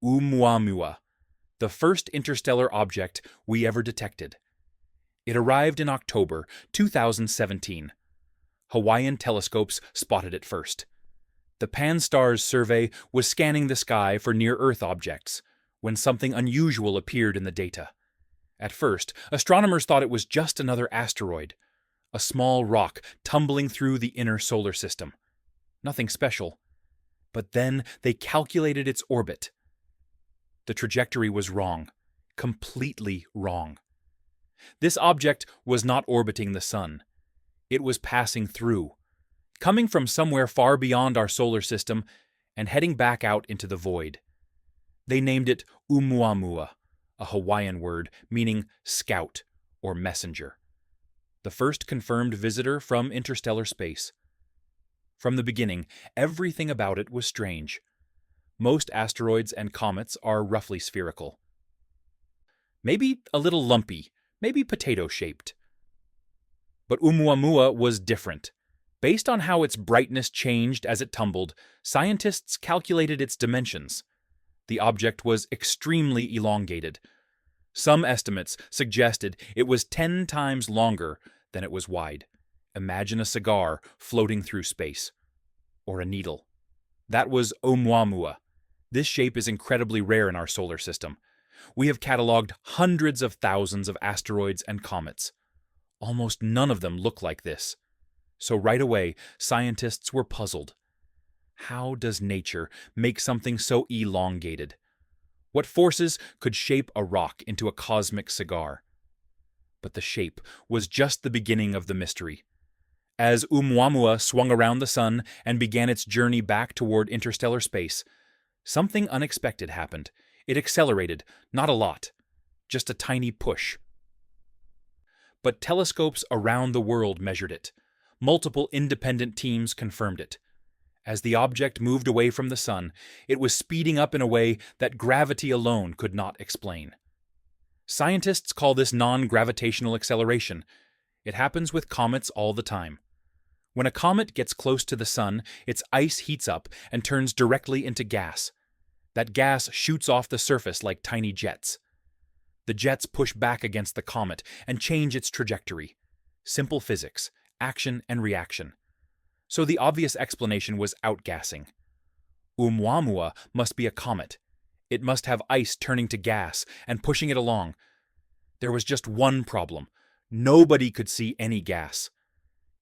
Oumuamua, the first interstellar object we ever detected. It arrived in October 2017. Hawaiian telescopes spotted it first. The Pan-STARRS survey was scanning the sky for near-Earth objects when something unusual appeared in the data. At first, astronomers thought it was just another asteroid, a small rock tumbling through the inner solar system. Nothing special. But then they calculated its orbit. The trajectory was wrong, completely wrong. This object was not orbiting the sun. It was passing through, coming from somewhere far beyond our solar system and heading back out into the void. They named it Oumuamua, a Hawaiian word meaning scout or messenger. The first confirmed visitor from interstellar space. From the beginning, everything about it was strange. Most asteroids and comets are roughly spherical. Maybe a little lumpy, maybe potato-shaped. But Oumuamua was different. Based on how its brightness changed as it tumbled, scientists calculated its dimensions. The object was extremely elongated. Some estimates suggested it was 10 times longer than it was wide. Imagine a cigar floating through space. Or a needle. That was Oumuamua. This shape is incredibly rare in our solar system. We have cataloged hundreds of thousands of asteroids and comets. Almost none of them look like this. So right away, scientists were puzzled. How does nature make something so elongated? What forces could shape a rock into a cosmic cigar? But the shape was just the beginning of the mystery. As Oumuamua swung around the sun and began its journey back toward interstellar space, something unexpected happened. It accelerated, not a lot, just a tiny push. But telescopes around the world measured it. Multiple independent teams confirmed it. As the object moved away from the sun, it was speeding up in a way that gravity alone could not explain. Scientists call this non-gravitational acceleration. It happens with comets all the time. When a comet gets close to the sun, its ice heats up and turns directly into gas. That gas shoots off the surface like tiny jets. The jets push back against the comet and change its trajectory. Simple physics, action and reaction. So the obvious explanation was outgassing. Oumuamua must be a comet. It must have ice turning to gas and pushing it along. There was just one problem. Nobody could see any gas.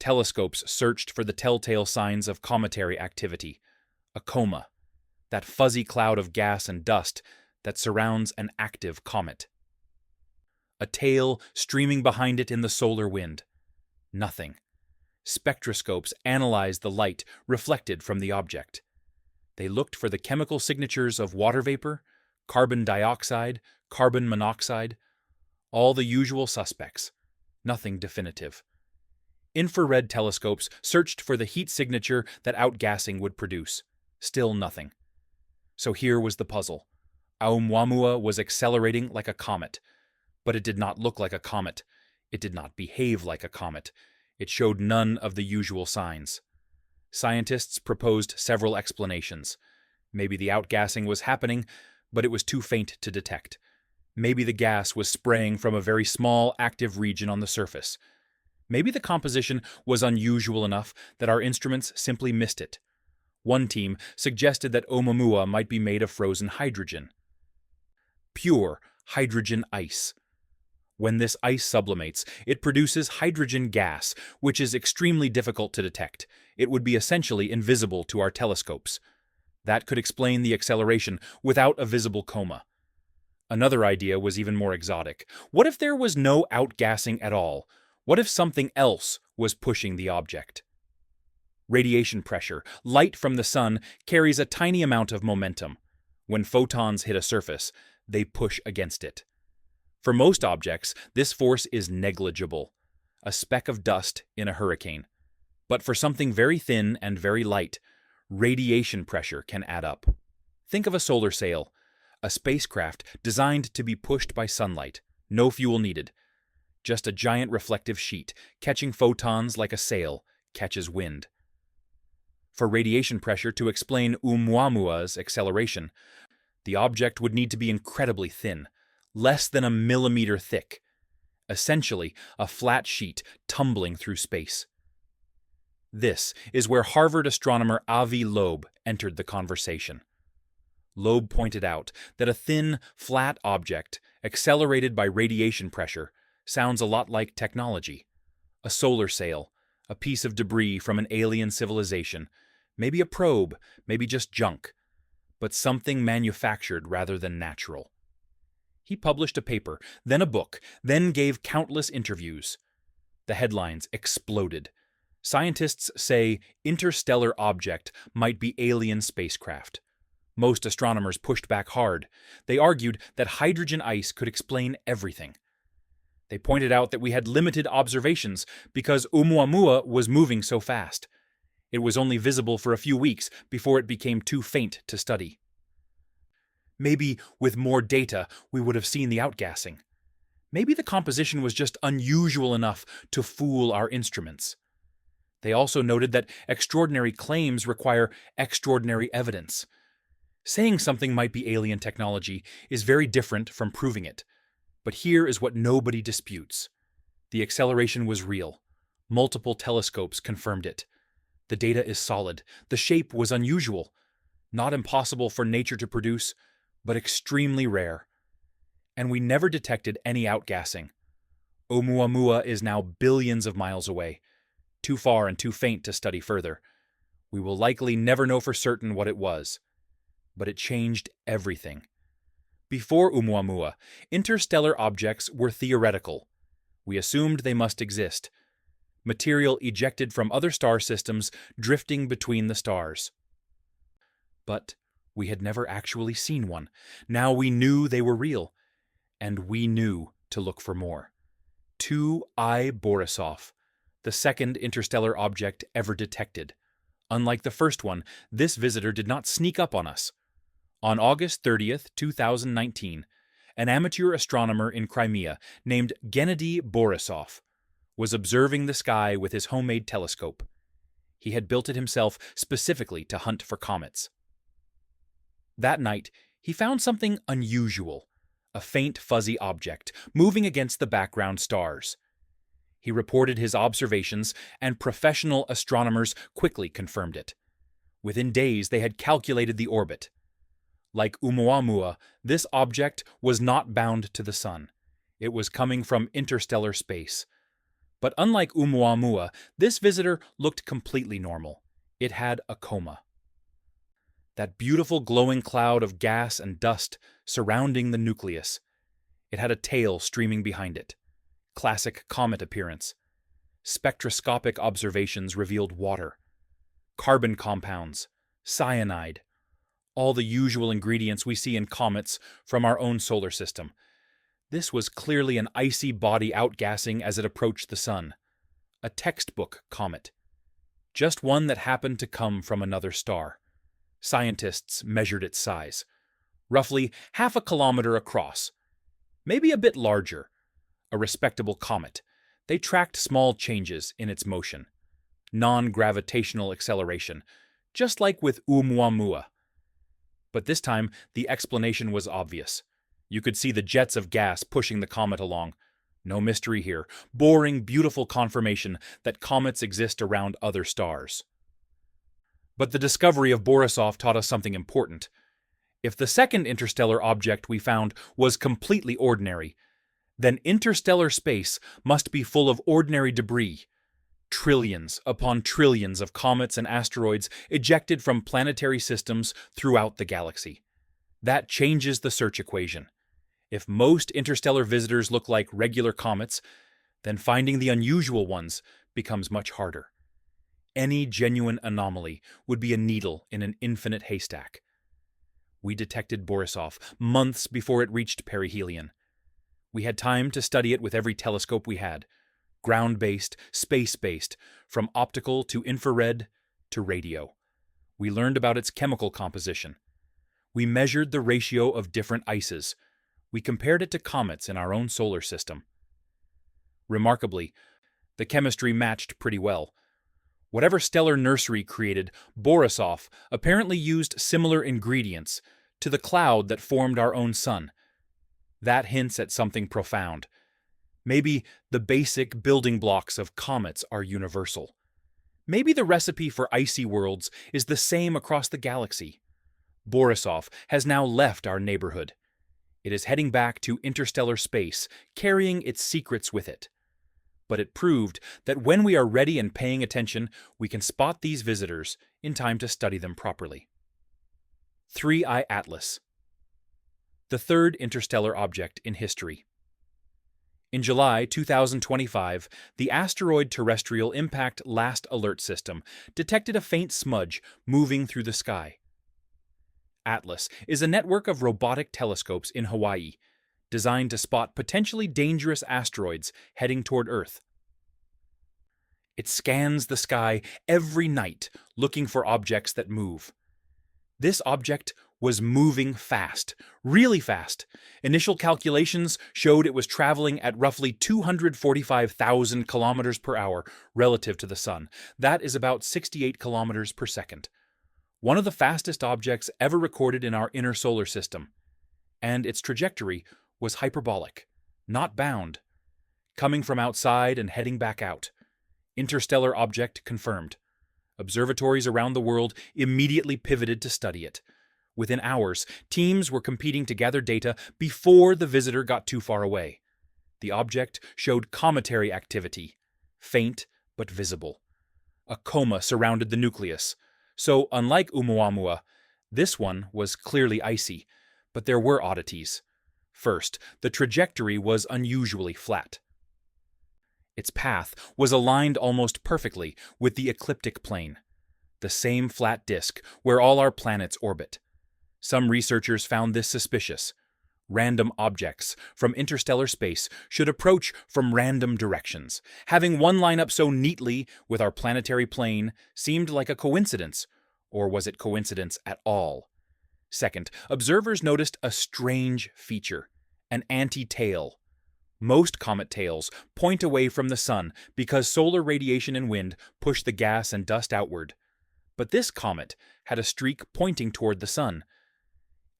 Telescopes searched for the telltale signs of cometary activity. A coma. That fuzzy cloud of gas and dust that surrounds an active comet. A tail streaming behind it in the solar wind. Nothing. Spectroscopes analyzed the light reflected from the object. They looked for the chemical signatures of water vapor, carbon dioxide, carbon monoxide, all the usual suspects. Nothing definitive. Infrared telescopes searched for the heat signature that outgassing would produce. Still nothing. So here was the puzzle. Oumuamua was accelerating like a comet, but it did not look like a comet. It did not behave like a comet. It showed none of the usual signs. Scientists proposed several explanations. Maybe the outgassing was happening, but it was too faint to detect. Maybe the gas was spraying from a very small active region on the surface. Maybe the composition was unusual enough that our instruments simply missed it. One team suggested that Oumuamua might be made of frozen hydrogen. Pure hydrogen ice. When this ice sublimates, it produces hydrogen gas, which is extremely difficult to detect. It would be essentially invisible to our telescopes. That could explain the acceleration without a visible coma. Another idea was even more exotic. What if there was no outgassing at all? What if something else was pushing the object? Radiation pressure, light from the sun, carries a tiny amount of momentum. When photons hit a surface, they push against it. For most objects, this force is negligible, a speck of dust in a hurricane. But for something very thin and very light, radiation pressure can add up. Think of a solar sail, a spacecraft designed to be pushed by sunlight, no fuel needed. Just a giant reflective sheet, catching photons like a sail catches wind. For radiation pressure to explain Oumuamua's acceleration, The object would need to be incredibly thin, less than a millimeter thick, essentially a flat sheet tumbling through space. This is where Harvard astronomer Avi Loeb entered the conversation. Loeb pointed out that a thin, flat object, accelerated by radiation pressure, sounds a lot like technology. A solar sail, a piece of debris from an alien civilization, maybe a probe, maybe just junk, but something manufactured rather than natural. He published a paper, then a book, then gave countless interviews. The headlines exploded. Scientists say interstellar object might be alien spacecraft. Most astronomers pushed back hard. They argued that hydrogen ice could explain everything. They pointed out that we had limited observations because Oumuamua was moving so fast. It was only visible for a few weeks before it became too faint to study. Maybe with more data we would have seen the outgassing. Maybe the composition was just unusual enough to fool our instruments. They also noted that extraordinary claims require extraordinary evidence. Saying something might be alien technology is very different from proving it. But here is what nobody disputes. The acceleration was real. Multiple telescopes confirmed it. The data is solid. The shape was unusual. Not impossible for nature to produce, but extremely rare. And we never detected any outgassing. Oumuamua is now billions of miles away, too far and too faint to study further. We will likely never know for certain what it was. But it changed everything. Before Oumuamua, interstellar objects were theoretical. We assumed they must exist. Material ejected from other star systems drifting between the stars. But we had never actually seen one. Now we knew they were real. And we knew to look for more. 2I Borisov, the second interstellar object ever detected. Unlike the first one, this visitor did not sneak up on us. On August 30th, 2019, an amateur astronomer in Crimea named Gennady Borisov was observing the sky with his homemade telescope. He had built it himself specifically to hunt for comets. That night, he found something unusual, a faint fuzzy object moving against the background stars. He reported his observations, and professional astronomers quickly confirmed it. Within days, they had calculated the orbit. Like Oumuamua, this object was not bound to the sun. It was coming from interstellar space. But unlike Oumuamua, this visitor looked completely normal. It had a coma. That beautiful glowing cloud of gas and dust surrounding the nucleus. It had a tail streaming behind it. Classic comet appearance. Spectroscopic observations revealed water, carbon compounds, cyanide, all the usual ingredients we see in comets from our own solar system. This was clearly an icy body outgassing as it approached the sun. A textbook comet. Just one that happened to come from another star. Scientists measured its size. Roughly half a kilometer across. Maybe a bit larger. A respectable comet. They tracked small changes in its motion. Non-gravitational acceleration. Just like with Oumuamua. But this time, the explanation was obvious. You could see the jets of gas pushing the comet along. No mystery here. Boring, beautiful confirmation that comets exist around other stars. But the discovery of Borisov taught us something important. If the second interstellar object we found was completely ordinary, then interstellar space must be full of ordinary debris. Trillions upon trillions of comets and asteroids ejected from planetary systems throughout the galaxy. That changes the search equation. If most interstellar visitors look like regular comets, then finding the unusual ones becomes much harder. Any genuine anomaly would be a needle in an infinite haystack. We detected Borisov months before it reached perihelion. We had time to study it with every telescope we had. Ground-based, space-based, from optical to infrared to radio. We learned about its chemical composition. We measured the ratio of different ices. We compared it to comets in our own solar system. Remarkably, the chemistry matched pretty well. Whatever stellar nursery created, Borisov apparently used similar ingredients to the cloud that formed our own sun. That hints at something profound. Maybe the basic building blocks of comets are universal. Maybe the recipe for icy worlds is the same across the galaxy. Borisov has now left our neighborhood. It is heading back to interstellar space, carrying its secrets with it. But it proved that when we are ready and paying attention, we can spot these visitors in time to study them properly. 3I Atlas, the third interstellar object in history. In July 2025, the Asteroid Terrestrial Impact Last Alert System detected a faint smudge moving through the sky. Atlas is a network of robotic telescopes in Hawaii, designed to spot potentially dangerous asteroids heading toward Earth. It scans the sky every night, looking for objects that move. This object was moving fast, really fast. Initial calculations showed it was traveling at roughly 245,000 kilometers per hour relative to the Sun. That is about 68 kilometers per second. One of the fastest objects ever recorded in our inner solar system. And its trajectory was hyperbolic, not bound. Coming from outside and heading back out. Interstellar object confirmed. Observatories around the world immediately pivoted to study it. Within hours, teams were competing to gather data before the visitor got too far away. The object showed cometary activity, faint but visible. A coma surrounded the nucleus. So, unlike Oumuamua, this one was clearly icy, but there were oddities. First, the trajectory was unusually flat. Its path was aligned almost perfectly with the ecliptic plane, the same flat disk where all our planets orbit. Some researchers found this suspicious. Random objects from interstellar space should approach from random directions. Having one line up so neatly with our planetary plane seemed like a coincidence, or was it coincidence at all? Second, observers noticed a strange feature, an anti-tail. Most comet tails point away from the sun because solar radiation and wind push the gas and dust outward. But this comet had a streak pointing toward the sun.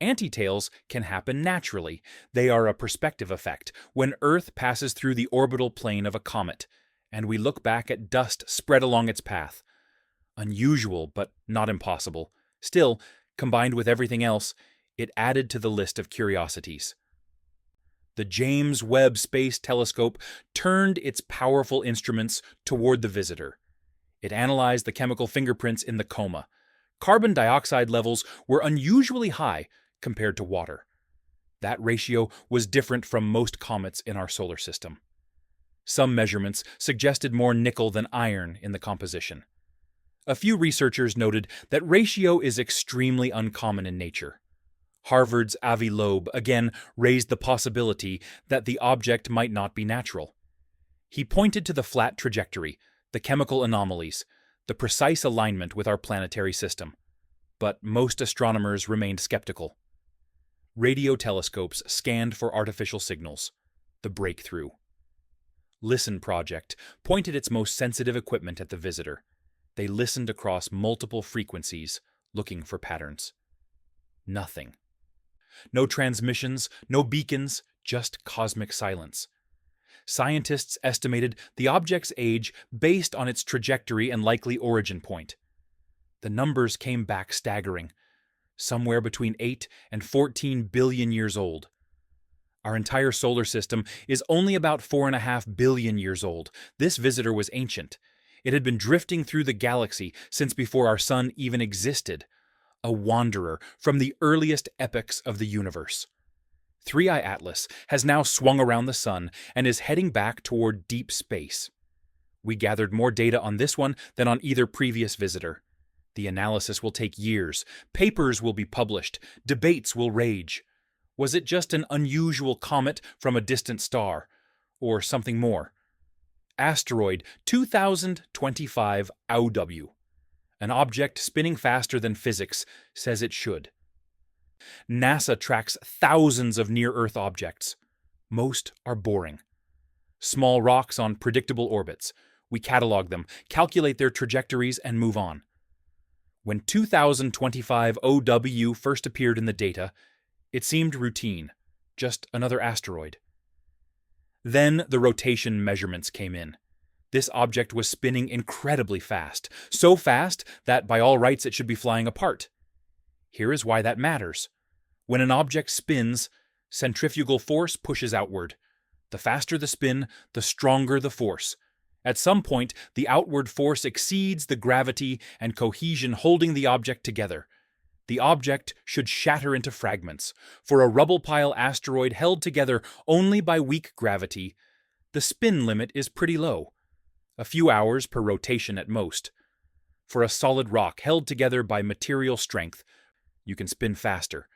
Anti-tails can happen naturally. They are a perspective effect when Earth passes through the orbital plane of a comet, and we look back at dust spread along its path. Unusual, but not impossible. Still, combined with everything else, it added to the list of curiosities. The James Webb Space Telescope turned its powerful instruments toward the visitor. It analyzed the chemical fingerprints in the coma. Carbon dioxide levels were unusually high compared to water. That ratio was different from most comets in our solar system. Some measurements suggested more nickel than iron in the composition. A few researchers noted that ratio is extremely uncommon in nature. Harvard's Avi Loeb again raised the possibility that the object might not be natural. He pointed to the flat trajectory, the chemical anomalies, the precise alignment with our planetary system. But most astronomers remained skeptical. Radio telescopes scanned for artificial signals. The breakthrough. Listen Project pointed its most sensitive equipment at the visitor. They listened across multiple frequencies, looking for patterns. Nothing. No transmissions, no beacons, just cosmic silence. Scientists estimated the object's age based on its trajectory and likely origin point. The numbers came back staggering, somewhere between 8 and 14 billion years old. Our entire solar system is only about 4.5 billion years old. This visitor was ancient. It had been drifting through the galaxy since before our sun even existed. A wanderer from the earliest epochs of the universe. 3I Atlas has now swung around the sun and is heading back toward deep space. We gathered more data on this one than on either previous visitor. The analysis will take years. Papers will be published. Debates will rage. Was it just an unusual comet from a distant star? Or something more? Asteroid 2025 OW. An object spinning faster than physics says it should. NASA tracks thousands of near-Earth objects. Most are boring. Small rocks on predictable orbits. We catalog them, calculate their trajectories, and move on. When 2025 OW first appeared in the data, it seemed routine, just another asteroid. Then the rotation measurements came in. This object was spinning incredibly fast, so fast that by all rights it should be flying apart. Here is why that matters. When an object spins, centrifugal force pushes outward. The faster the spin, the stronger the force. At some point, the outward force exceeds the gravity and cohesion holding the object together. The object should shatter into fragments. For a rubble pile asteroid held together only by weak gravity, the spin limit is pretty low, a few hours per rotation at most. For a solid rock held together by material strength, you can spin faster.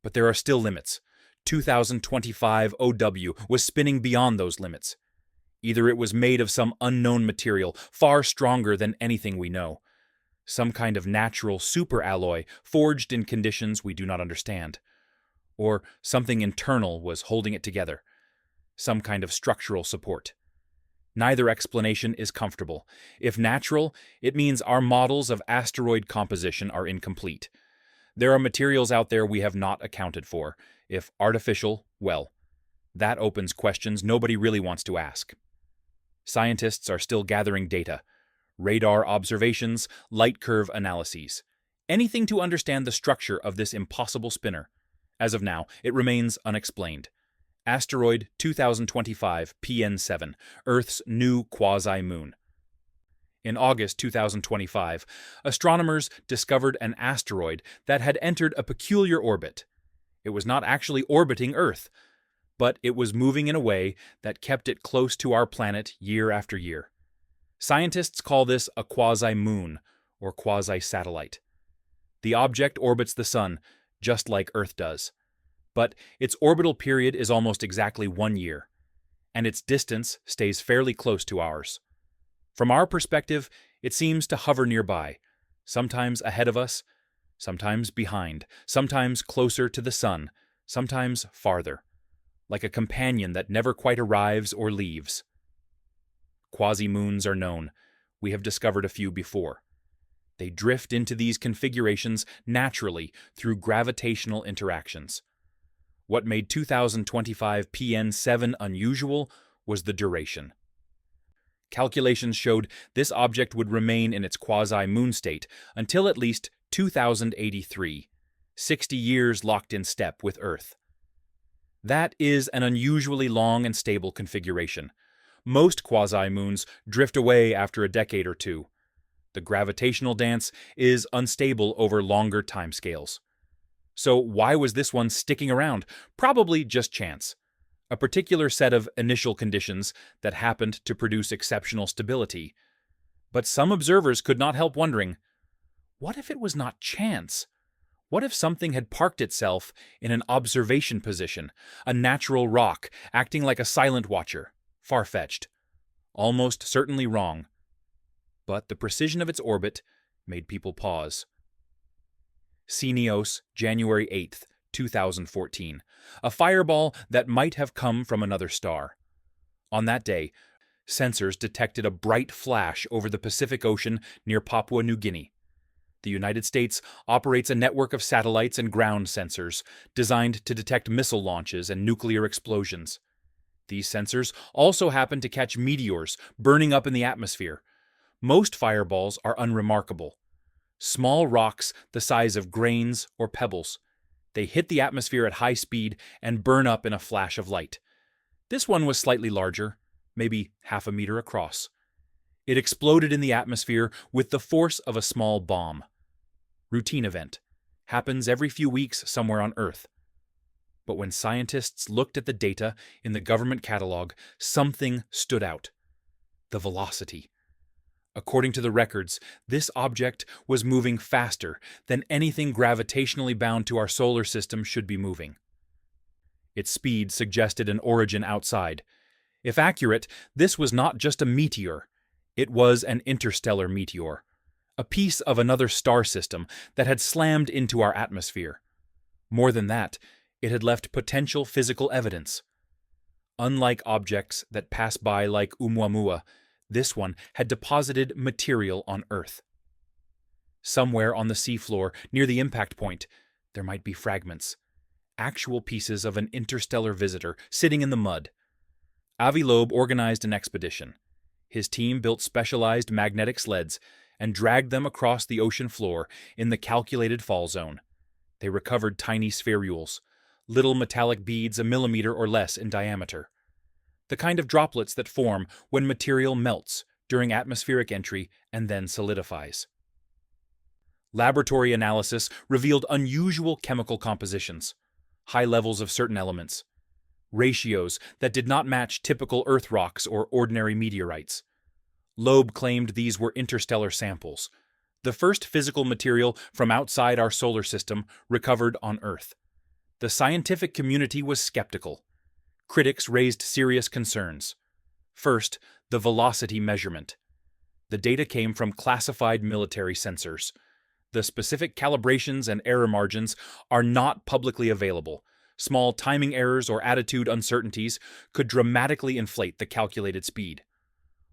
But there are still limits. 2025 OW was spinning beyond those limits. Either it was made of some unknown material, far stronger than anything we know. Some kind of natural superalloy forged in conditions we do not understand. Or something internal was holding it together. Some kind of structural support. Neither explanation is comfortable. If natural, it means our models of asteroid composition are incomplete. There are materials out there we have not accounted for. If artificial, well, that opens questions nobody really wants to ask. Scientists are still gathering data. Radar observations, light curve analyses. Anything to understand the structure of this impossible spinner. As of now, it remains unexplained. Asteroid 2025 PN7, Earth's new quasi-moon. In August 2025, astronomers discovered an asteroid that had entered a peculiar orbit. It was not actually orbiting Earth, but it was moving in a way that kept it close to our planet year after year. Scientists call this a quasi-moon, or quasi-satellite. The object orbits the Sun, just like Earth does. But its orbital period is almost exactly 1 year, and its distance stays fairly close to ours. From our perspective, it seems to hover nearby, sometimes ahead of us, sometimes behind, sometimes closer to the Sun, sometimes farther, like a companion that never quite arrives or leaves. Quasi-moons are known. We have discovered a few before. They drift into these configurations naturally through gravitational interactions. What made 2025 PN7 unusual was the duration. Calculations showed this object would remain in its quasi-moon state until at least 2083, 60 years locked in step with Earth. That is an unusually long and stable configuration. Most quasi-moons drift away after a decade or two. The gravitational dance is unstable over longer timescales. So why was this one sticking around? Probably just chance. A particular set of initial conditions that happened to produce exceptional stability. But some observers could not help wondering, what if it was not chance? What if something had parked itself in an observation position, a natural rock, acting like a silent watcher? Far-fetched. Almost certainly wrong. But the precision of its orbit made people pause. Cineos, January 8th, 2014. A fireball that might have come from another star. On that day, sensors detected a bright flash over the Pacific Ocean near Papua New Guinea. The United States operates a network of satellites and ground sensors designed to detect missile launches and nuclear explosions. These sensors also happen to catch meteors burning up in the atmosphere. Most fireballs are unremarkable. Small rocks the size of grains or pebbles. They hit the atmosphere at high speed and burn up in a flash of light. This one was slightly larger, maybe half a meter across. It exploded in the atmosphere with the force of a small bomb. Routine event. Happens every few weeks somewhere on Earth. But when scientists looked at the data in the government catalog, something stood out. The velocity. According to the records, this object was moving faster than anything gravitationally bound to our solar system should be moving. Its speed suggested an origin outside. If accurate, this was not just a meteor. It was an interstellar meteor, a piece of another star system that had slammed into our atmosphere. More than that, it had left potential physical evidence. Unlike objects that pass by like Oumuamua, this one had deposited material on Earth. Somewhere on the seafloor, near the impact point, there might be fragments, actual pieces of an interstellar visitor sitting in the mud. Avi Loeb organized an expedition. His team built specialized magnetic sleds and dragged them across the ocean floor in the calculated fall zone. They recovered tiny spherules, little metallic beads a millimeter or less in diameter, the kind of droplets that form when material melts during atmospheric entry and then solidifies. Laboratory analysis revealed unusual chemical compositions, high levels of certain elements, ratios that did not match typical Earth rocks or ordinary meteorites. Loeb claimed these were interstellar samples, the first physical material from outside our solar system recovered on Earth. The scientific community was skeptical. Critics raised serious concerns. First, the velocity measurement. The data came from classified military sensors. The specific calibrations and error margins are not publicly available. Small timing errors or attitude uncertainties could dramatically inflate the calculated speed.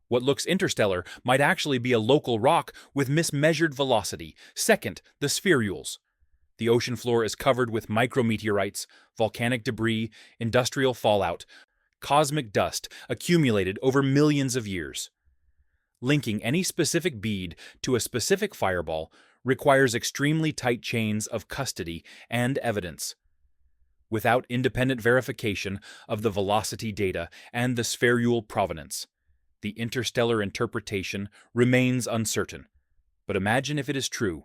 What looks interstellar might actually be a local rock with mismeasured velocity. Second, the spherules. The ocean floor is covered with micrometeorites, volcanic debris, industrial fallout, cosmic dust accumulated over millions of years. Linking any specific bead to a specific fireball requires extremely tight chains of custody and evidence. Without independent verification of the velocity data and the spherule provenance, the interstellar interpretation remains uncertain. But imagine if it is true.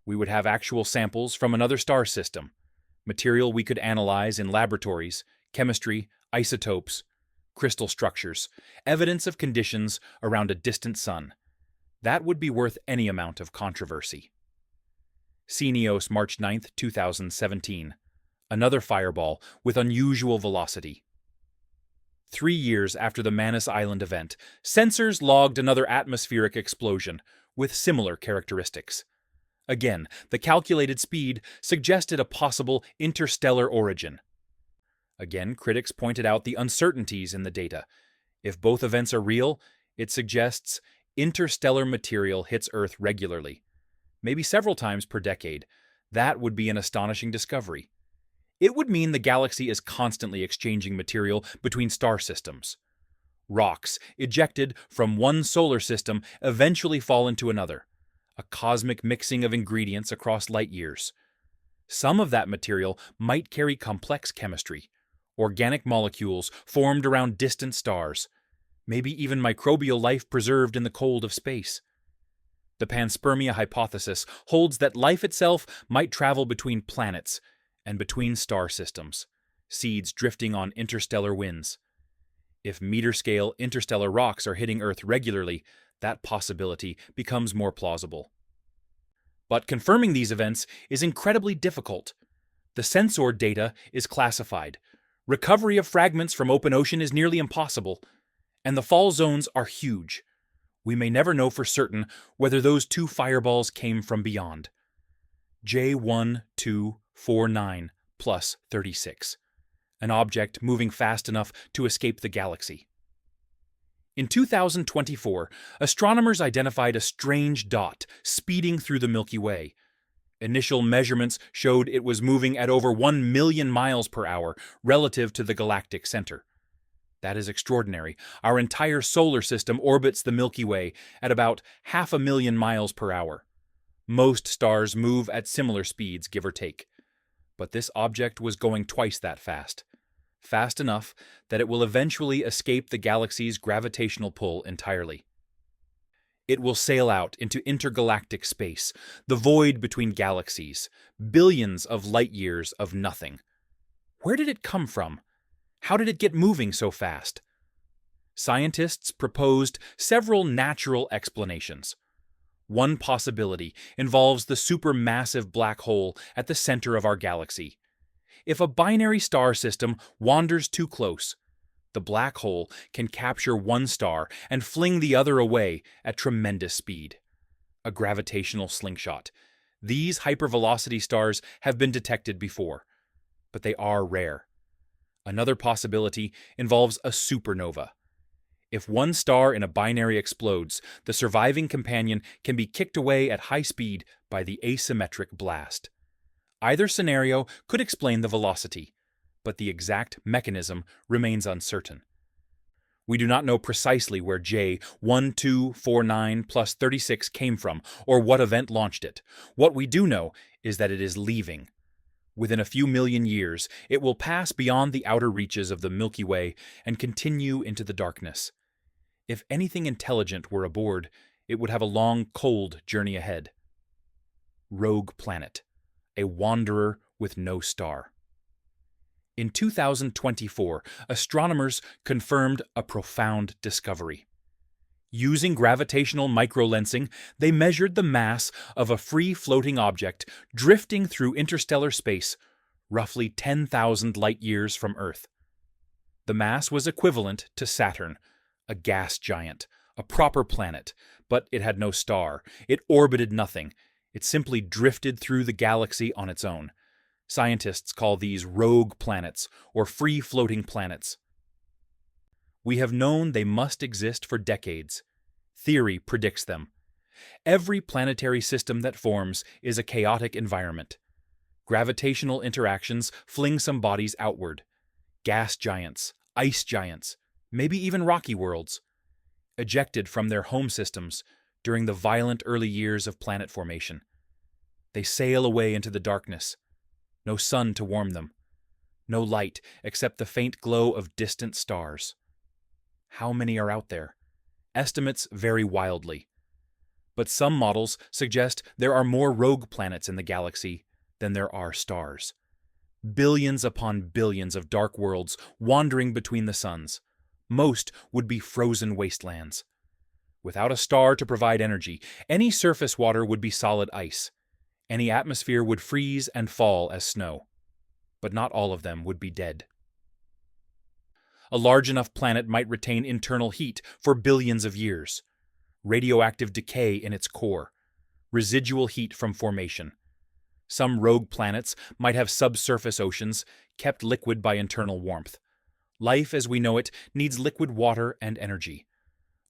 We would have actual samples from another star system, material we could analyze in laboratories, chemistry, isotopes, crystal structures, evidence of conditions around a distant sun. That would be worth any amount of controversy. Cineos, March 9, 2017. Another fireball with unusual velocity. 3 years after the Manus Island event, sensors logged another atmospheric explosion with similar characteristics. Again, the calculated speed suggested a possible interstellar origin. Again, critics pointed out the uncertainties in the data. If both events are real, it suggests interstellar material hits Earth regularly, maybe several times per decade. That would be an astonishing discovery. It would mean the galaxy is constantly exchanging material between star systems. Rocks ejected from one solar system eventually fall into another, a cosmic mixing of ingredients across light years. Some of that material might carry complex chemistry, organic molecules formed around distant stars, maybe even microbial life preserved in the cold of space. The panspermia hypothesis holds that life itself might travel between planets and between star systems, seeds drifting on interstellar winds. If meter-scale interstellar rocks are hitting Earth regularly, that possibility becomes more plausible. But confirming these events is incredibly difficult. The sensor data is classified. Recovery of fragments from open ocean is nearly impossible, and the fall zones are huge. We may never know for certain whether those two fireballs came from beyond. J1249 plus 36, an object moving fast enough to escape the galaxy. In 2024, astronomers identified a strange dot speeding through the Milky Way. Initial measurements showed it was moving at over 1 million miles per hour relative to the galactic center. That is extraordinary. Our entire solar system orbits the Milky Way at about 500,000 miles per hour. Most stars move at similar speeds, give or take. But this object was going twice that fast. Fast enough that it will eventually escape the galaxy's gravitational pull entirely. It will sail out into intergalactic space, the void between galaxies, billions of light years of nothing. Where did it come from? How did it get moving so fast? Scientists proposed several natural explanations. One possibility involves the supermassive black hole at the center of our galaxy. If a binary star system wanders too close, the black hole can capture one star and fling the other away at tremendous speed. A gravitational slingshot. These hypervelocity stars have been detected before, but they are rare. Another possibility involves a supernova. If one star in a binary explodes, the surviving companion can be kicked away at high speed by the asymmetric blast. Either scenario could explain the velocity, but the exact mechanism remains uncertain. We do not know precisely where J1249 plus 36 came from or what event launched it. What we do know is that it is leaving. Within a few million years, it will pass beyond the outer reaches of the Milky Way and continue into the darkness. If anything intelligent were aboard, it would have a long, cold journey ahead. Rogue planet, a wanderer with no star. In 2024, astronomers confirmed a profound discovery. Using gravitational microlensing, they measured the mass of a free-floating object drifting through interstellar space, roughly 10,000 light-years from Earth. The mass was equivalent to Saturn, a gas giant, a proper planet, but it had no star. It orbited nothing. It simply drifted through the galaxy on its own. Scientists call these rogue planets, or free-floating planets. We have known they must exist for decades. Theory predicts them. Every planetary system that forms is a chaotic environment. Gravitational interactions fling some bodies outward. Gas giants, ice giants, maybe even rocky worlds, ejected from their home systems during the violent early years of planet formation. They sail away into the darkness. No sun to warm them. No light except the faint glow of distant stars. How many are out there? Estimates vary wildly. But some models suggest there are more rogue planets in the galaxy than there are stars. Billions upon billions of dark worlds wandering between the suns. Most would be frozen wastelands. Without a star to provide energy, any surface water would be solid ice. Any atmosphere would freeze and fall as snow. But not all of them would be dead. A large enough planet might retain internal heat for billions of years. Radioactive decay in its core. Residual heat from formation. Some rogue planets might have subsurface oceans kept liquid by internal warmth. Life as we know it needs liquid water and energy.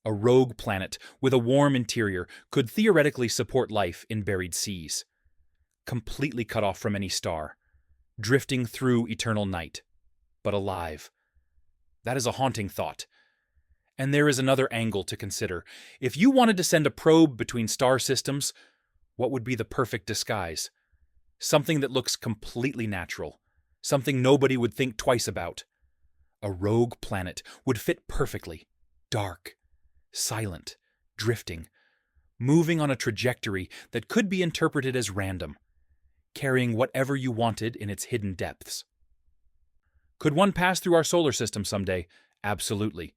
A rogue planet with a warm interior could theoretically support life in buried seas. Completely cut off from any star, drifting through eternal night, but alive. That is a haunting thought. And there is another angle to consider. If you wanted to send a probe between star systems, what would be the perfect disguise? Something that looks completely natural, something nobody would think twice about. A rogue planet would fit perfectly. Dark, silent, drifting, moving on a trajectory that could be interpreted as random, carrying whatever you wanted in its hidden depths. Could one pass through our solar system someday? Absolutely.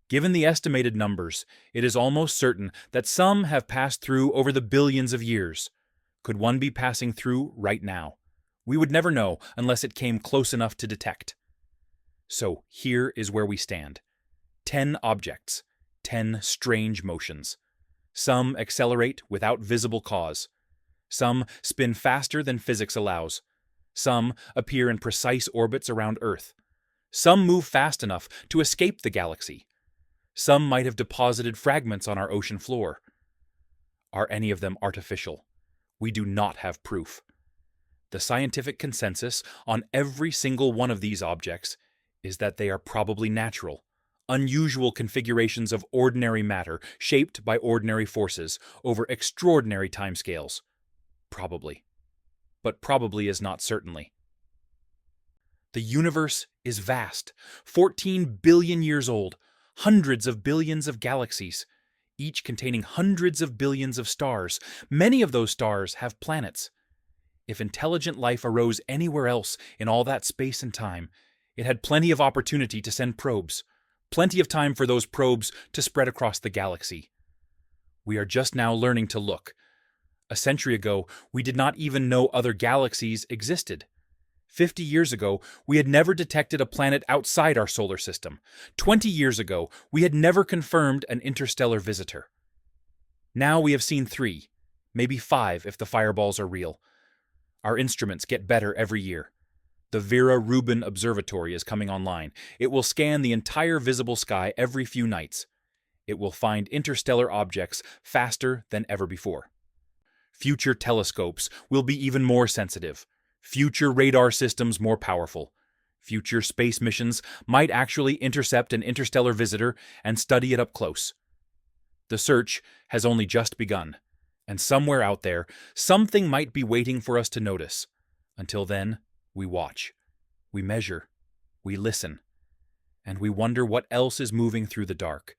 Given the estimated numbers, it is almost certain that some have passed through over the billions of years. Could one be passing through right now? We would never know unless it came close enough to detect. So here is where we stand. 10 objects, 10 strange motions. Some accelerate without visible cause. Some spin faster than physics allows. Some appear in precise orbits around Earth. Some move fast enough to escape the galaxy. Some might have deposited fragments on our ocean floor. Are any of them artificial? We do not have proof. The scientific consensus on every single one of these objects is that they are probably natural, unusual configurations of ordinary matter shaped by ordinary forces over extraordinary timescales. Probably. But probably is not certainly. The universe is vast, 14 billion years old, hundreds of billions of galaxies, each containing hundreds of billions of stars. Many of those stars have planets. If intelligent life arose anywhere else in all that space and time, it had plenty of opportunity to send probes, plenty of time for those probes to spread across the galaxy. We are just now learning to look. A century ago, we did not even know other galaxies existed. 50 years ago, we had never detected a planet outside our solar system. 20 years ago, we had never confirmed an interstellar visitor. Now we have seen 3, maybe 5 if the fireballs are real. Our instruments get better every year. The Vera Rubin Observatory is coming online. It will scan the entire visible sky every few nights. It will find interstellar objects faster than ever before. Future telescopes will be even more sensitive. Future radar systems more powerful. Future space missions might actually intercept an interstellar visitor and study it up close. The search has only just begun, and somewhere out there, something might be waiting for us to notice. Until then, we watch, we measure, we listen, and we wonder what else is moving through the dark.